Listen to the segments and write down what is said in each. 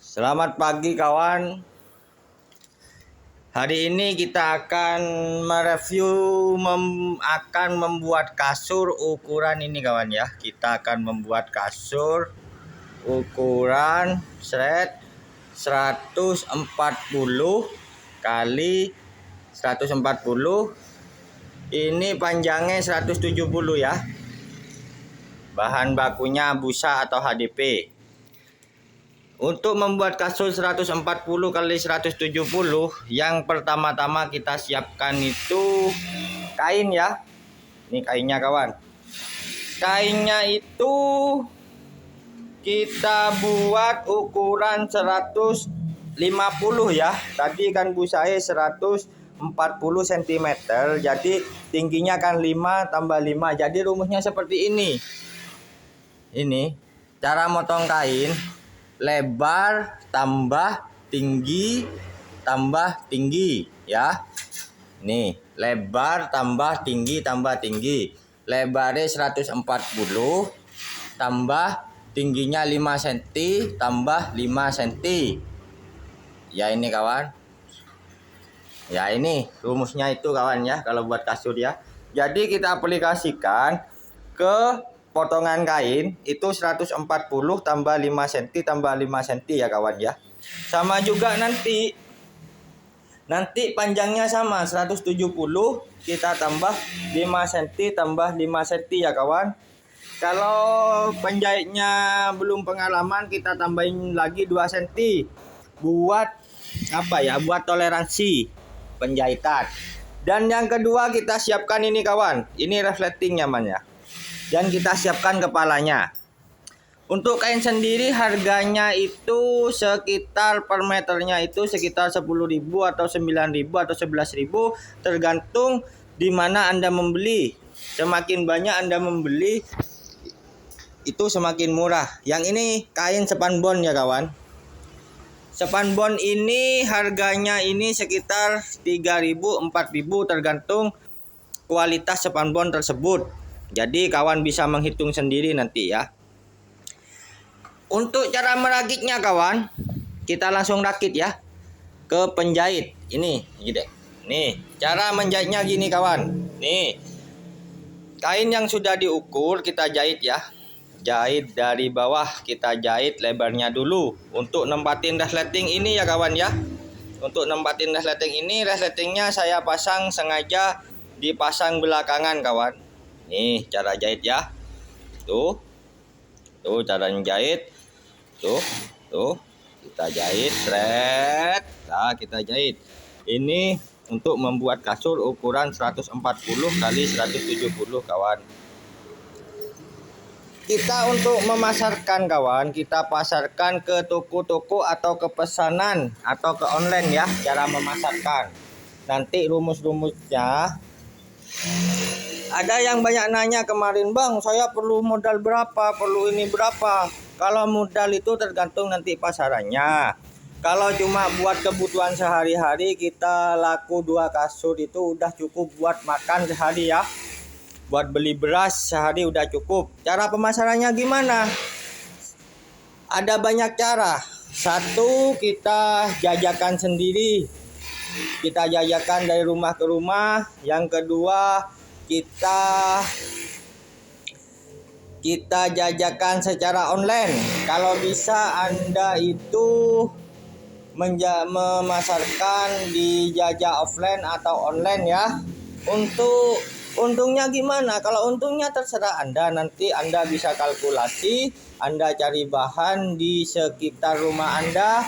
Selamat pagi kawan. Hari ini kita akan mereview akan membuat kasur ukuran ini kawan ya. Kita akan membuat kasur ukuran thread 140 kali 140. Ini panjangnya 170 ya. Bahan bakunya busa atau HDP. Untuk membuat kasur 140 kali 170, yang pertama-tama kita siapkan itu kain ya. Ini kainnya kawan. Kainnya itu kita buat ukuran 150 ya. Tadi kan busanya 140 cm. Jadi tingginya kan 5 tambah 5. Jadi rumusnya seperti ini. Ini cara motong kain. Lebar tambah tinggi ya. Nih, lebar tambah tinggi. Lebarnya 140 tambah tingginya 5 cm tambah 5 cm. Ya ini kawan. Ya ini rumusnya itu kawan ya kalau buat kasur ya. Jadi kita aplikasikan ke potongan kain itu 140 tambah 5 cm tambah 5 cm ya kawan ya. Sama juga nanti panjangnya sama 170, kita tambah 5 cm tambah 5 cm ya kawan. Kalau penjahitnya belum pengalaman, kita tambahin lagi 2 cm buat apa ya, buat toleransi penjahitan. Dan yang kedua kita siapkan ini kawan, ini reflecting namanya. Dan kita siapkan kepalanya. Untuk kain sendiri harganya itu sekitar per meternya itu sekitar 10.000 atau 9.000 atau 11.000 tergantung di mana Anda membeli. Semakin banyak Anda membeli itu semakin murah. Yang ini kain spanbond ya kawan. Spanbond ini harganya ini sekitar 3.000 4.000 tergantung kualitas spanbond tersebut. Jadi kawan bisa menghitung sendiri nanti ya. Untuk cara merakitnya kawan, kita langsung rakit ya ke penjahit. Ini gini. Nih, cara menjahitnya gini kawan. Nih. Kain yang sudah diukur kita jahit ya. Jahit dari bawah, kita jahit lebarnya dulu. Untuk nempatin resleting ini ya kawan ya. Untuk nempatin resleting ini, resletingnya saya pasang sengaja dipasang belakangan kawan. Nih cara jahit ya. Tuh cara jahit. Tuh kita jahit thread. Nah kita jahit. Ini untuk membuat kasur ukuran 140 kali 170 kawan. Kita untuk memasarkan kawan, kita pasarkan ke toko-toko atau ke pesanan atau ke online ya, cara memasarkan. Nanti rumus-rumusnya. Ada yang banyak nanya kemarin, Bang, saya perlu modal berapa, perlu ini berapa. Kalau modal itu tergantung nanti pasarannya. Kalau cuma buat kebutuhan sehari-hari, kita laku 2 kasur itu udah cukup buat makan sehari ya. Buat beli beras sehari udah cukup. Cara pemasarannya gimana? Ada banyak cara. Satu, kita jajakan sendiri. Kita jajakan dari rumah ke rumah. Yang kedua, kita jajakan secara online. Kalau bisa Anda itu memasarkan di jajak offline atau online ya. Untuk untungnya gimana? Kalau untungnya terserah Anda. Nanti Anda bisa kalkulasi, Anda cari bahan di sekitar rumah Anda.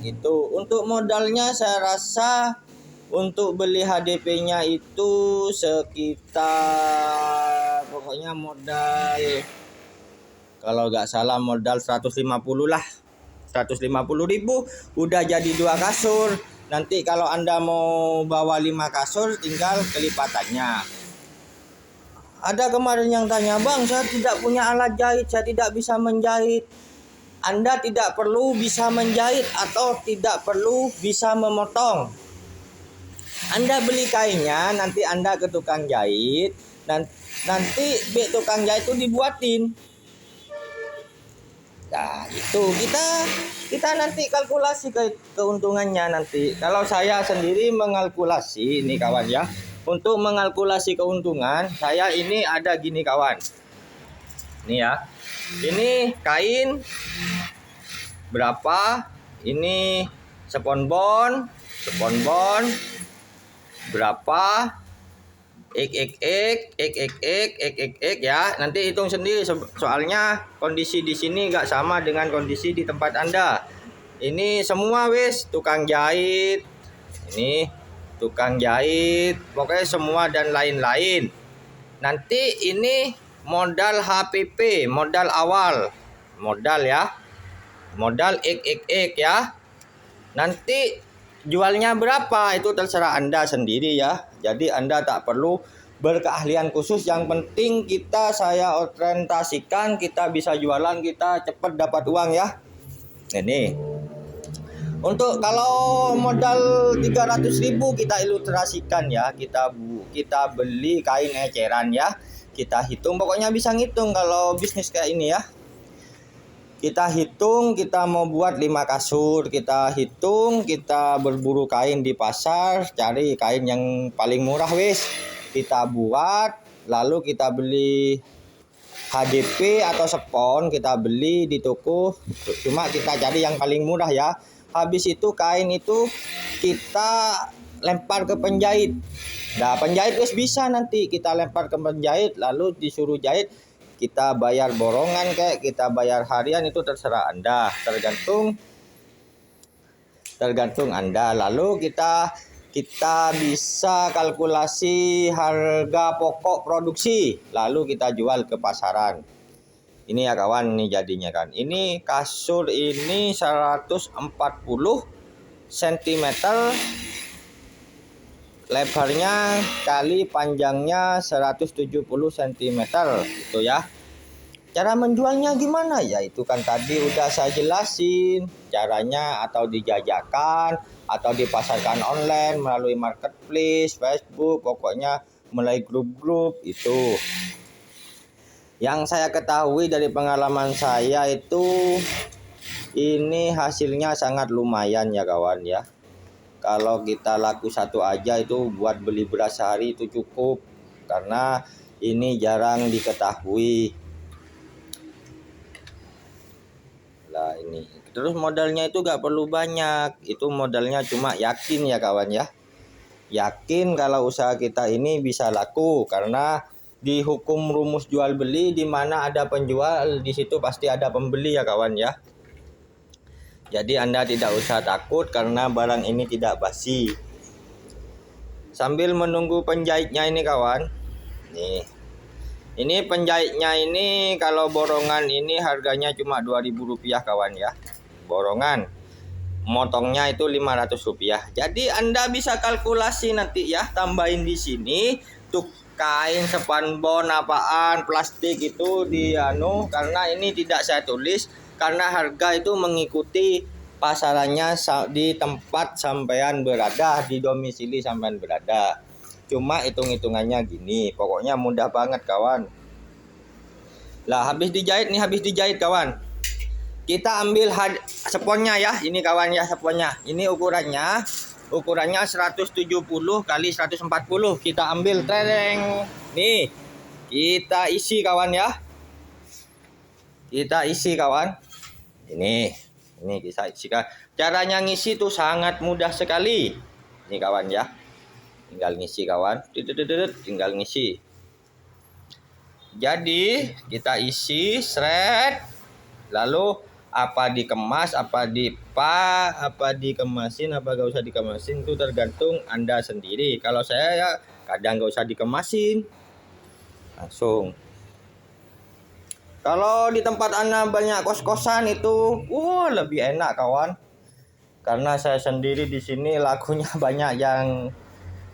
Itu untuk modalnya saya rasa untuk beli HDP-nya itu sekitar pokoknya modal, kalau nggak salah modal 150 lah. 150.000 udah jadi 2 kasur. Nanti kalau Anda mau bawa 5 kasur tinggal kelipatannya. Ada kemarin yang tanya, Bang, saya tidak punya alat jahit, saya tidak bisa menjahit. Anda tidak perlu bisa menjahit atau tidak perlu bisa memotong. Anda beli kainnya, nanti Anda ke tukang jahit, dan nanti tukang jahit itu dibuatin. Nah, itu kita nanti kalkulasi keuntungannya nanti. Kalau saya sendiri mengalkulasi ini kawan ya. Untuk mengalkulasi keuntungan, saya ini ada gini kawan. Ini ya. Ini kain berapa? Ini sponbon berapa? X ya. Nanti hitung sendiri soalnya kondisi di sini nggak sama dengan kondisi di tempat Anda. Ini semua wis tukang jahit. Ini tukang jahit, pokoknya semua dan lain-lain. Nanti ini modal HPP, modal awal. Modal ya. Modal XXX ya. Nanti jualnya berapa itu terserah Anda sendiri ya. Jadi Anda tak perlu berkeahlian khusus. Yang penting saya orientasikan, kita bisa jualan, kita cepat dapat uang ya. Ini untuk kalau modal 300.000 kita ilustrasikan ya. Kita beli kain eceran ya. Kita hitung, pokoknya bisa ngitung kalau bisnis kayak ini ya. Kita hitung, kita mau buat 5 kasur, kita hitung, kita berburu kain di pasar, cari kain yang paling murah wis. Kita buat, lalu kita beli HDP atau spon, kita beli di toko. Cuma kita cari yang paling murah ya. Habis itu kain itu kita lempar ke penjahit. Nah, penjahit wis bisa nanti kita lempar ke penjahit, lalu disuruh jahit. Kita bayar borongan kayak kita bayar harian itu terserah Anda, tergantung Anda. Lalu kita bisa kalkulasi harga pokok produksi, lalu kita jual ke pasaran. Ini ya kawan, ini jadinya kan. Ini kasur ini 140 cm lebarnya kali panjangnya 170 cm itu ya. Cara menjualnya gimana ya, itu kan tadi udah saya jelasin caranya, atau dijajakan atau dipasarkan online melalui marketplace, Facebook, pokoknya melalui grup-grup itu. Yang saya ketahui dari pengalaman saya itu ini hasilnya sangat lumayan ya kawan ya. Kalau kita laku satu aja itu buat beli beras sehari itu cukup, karena ini jarang diketahui. Nah ini terus modalnya itu gak perlu banyak, itu modalnya cuma yakin ya kawan ya. Yakin kalau usaha kita ini bisa laku, karena di hukum rumus jual beli, di mana ada penjual di situ pasti ada pembeli ya kawan ya. Jadi Anda tidak usah takut karena barang ini tidak basi. Sambil menunggu penjahitnya ini kawan. Nih. Ini penjahitnya ini kalau borongan ini harganya cuma Rp2.000 kawan ya. Borongan. Motongnya itu Rp500. Jadi Anda bisa kalkulasi nanti ya, tambahin di sini tuh kain spanbon apaan plastik itu karena ini tidak saya tulis, karena harga itu mengikuti pasarannya di tempat sampean berada, di domisili sampean berada. Cuma hitung-hitungannya gini, pokoknya mudah banget kawan. Lah habis dijahit kawan. Kita ambil sponnya ya, ini kawan ya sponnya. Ini ukurannya 170 kali 140. Kita ambil tereng. Nih. Kita isi kawan ya. Kita isi kawan. Ini kita isi. Caranya ngisi tuh sangat mudah sekali. Ini kawan ya. Tinggal ngisi kawan. Tinggal ngisi. Jadi kita isi seret. Lalu apa dikemas, apa dikemasin, apa gak usah dikemasin itu tergantung Anda sendiri. Kalau saya ya kadang gak usah dikemasin, langsung. Kalau di tempat Anda banyak kos-kosan itu, lebih enak kawan. Karena saya sendiri di sini lakunya banyak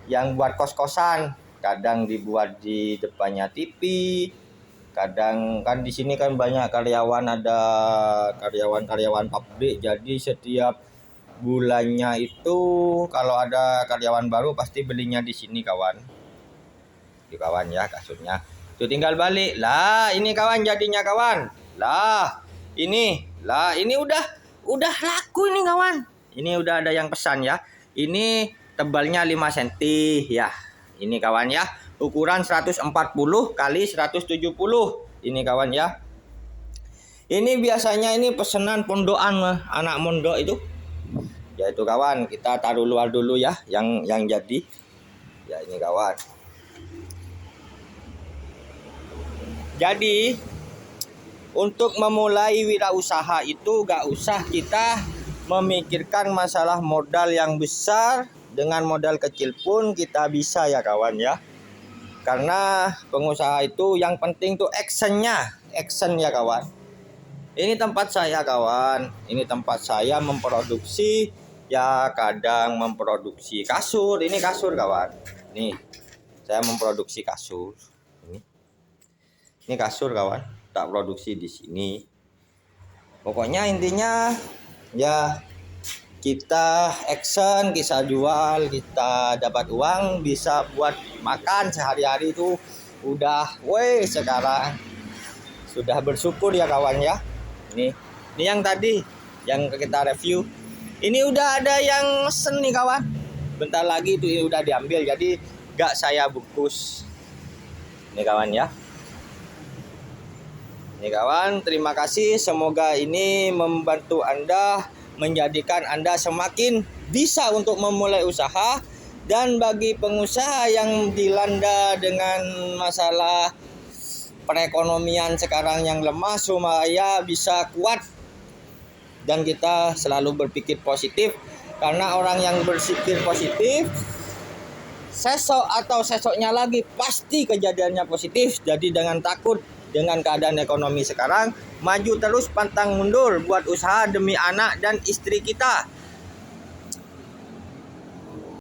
yang buat kos-kosan. Kadang dibuat di depannya TV. Kadang kan di sini kan banyak karyawan, ada karyawan pabrik. Jadi setiap bulannya itu kalau ada karyawan baru pasti belinya di sini kawan. Di kawan ya kasurnya. Itu tinggal balik. Lah, ini kawan jadinya kawan. Lah, Ini lah, ini udah laku ini kawan. Ini udah ada yang pesan ya. Ini tebalnya 5 cm ya. Ini kawan ya. Ukuran 140 kali 170. Ini kawan ya. Ini biasanya ini pesanan pondokan anak mondok itu. Ya itu kawan, kita taruh luar dulu ya yang jadi. Ya ini kawan. Jadi untuk memulai wirausaha itu gak usah kita memikirkan masalah modal yang besar. Dengan modal kecil pun kita bisa ya kawan ya. Karena pengusaha itu yang penting tuh actionnya, action ya kawan. Ini tempat saya kawan. Ini tempat saya memproduksi ya, kadang memproduksi kasur. Ini kasur kawan. Nih saya memproduksi kasur. Ini kasur kawan. Tak produksi di sini. Pokoknya intinya ya kita action, kita jual, kita dapat uang, bisa buat makan sehari-hari itu udah sekarang sudah bersyukur ya kawan ya. Ini yang tadi yang kita review. Ini udah ada yang mesen nih kawan. Bentar lagi itu udah diambil, jadi gak saya bungkus. Ini kawan ya. Ini kawan, terima kasih. Semoga ini membantu Anda, menjadikan Anda semakin bisa untuk memulai usaha. Dan bagi pengusaha yang dilanda dengan masalah perekonomian sekarang yang lemah, supaya bisa kuat. Dan kita selalu berpikir positif. Karena orang yang berpikir positif, sesoknya lagi pasti kejadiannya positif. Jadi dengan takut dengan keadaan ekonomi sekarang, maju terus pantang mundur buat usaha demi anak dan istri kita.